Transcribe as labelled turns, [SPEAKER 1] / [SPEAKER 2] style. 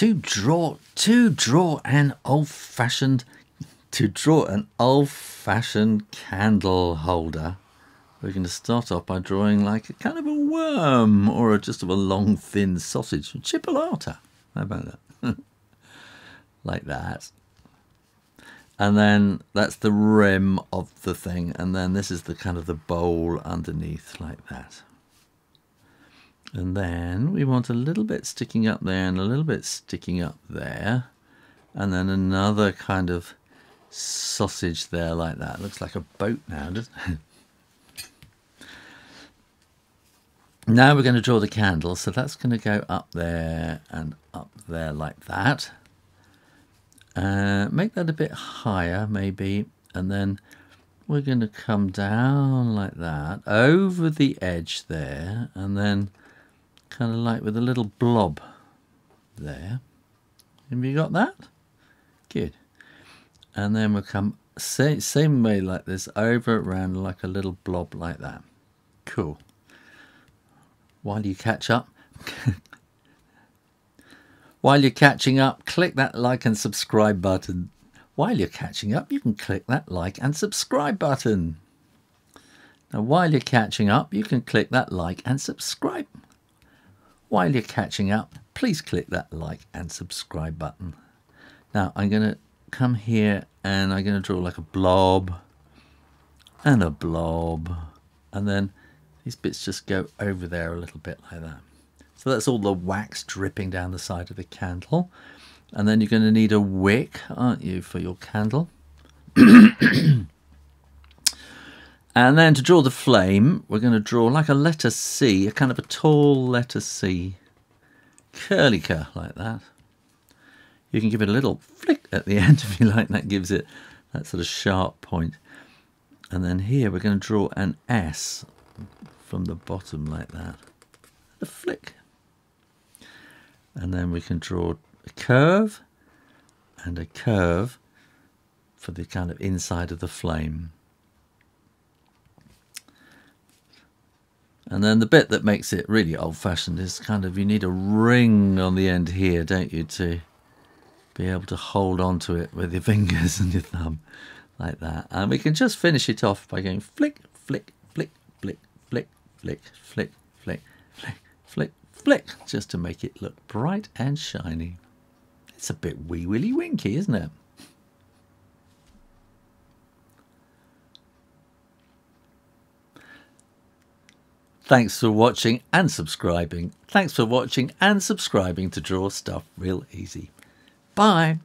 [SPEAKER 1] to draw an old-fashioned candle holder, we're going to start off by drawing like a kind of a worm or just a long thin sausage, chipolata. How about that? Like that. And then that's the rim of the thing, and then this is the kind of the bowl underneath, like that. And then we want a little bit sticking up there and a little bit sticking up there, and then another kind of sausage there like that. Looks like a boat now, doesn't it? Now we're going to draw the candle, so that's going to go up there and up there like that. Make that a bit higher maybe, and then we're going to come down like that over the edge there, and then kind of like with a little blob there. Have you got that? Good. And then we'll come same way like this, over around like a little blob like that. Cool. While you catch up, while you're catching up, click that like and subscribe button. While you're catching up, you can click that like and subscribe button. Now, while you're catching up, you can click that like and subscribe. While you're catching up, please click that like and subscribe button. Now, I'm going to come here and I'm going to draw like a blob and a blob. And then these bits just go over there a little bit like that. So that's all the wax dripping down the side of the candle. And then you're going to need a wick, aren't you, for your candle? And then to draw the flame, we're going to draw like a letter C, a kind of a tall letter C. Curly-cur, like that. You can give it a little flick at the end if you like. That gives it that sort of sharp point. And then here we're going to draw an S from the bottom like that. A flick. And then we can draw a curve and a curve for the kind of inside of the flame. And then the bit that makes it really old-fashioned is kind of, you need a ring on the end here, don't you, to be able to hold on to it with your fingers and your thumb, like that. And we can just finish it off by going flick, flick, flick, flick, flick, flick, flick, flick, flick, flick, flick, just to make it look bright and shiny. It's a bit wee willy winky, isn't it? Thanks for watching and subscribing. Thanks for watching and subscribing to Draw Stuff Real Easy. Bye.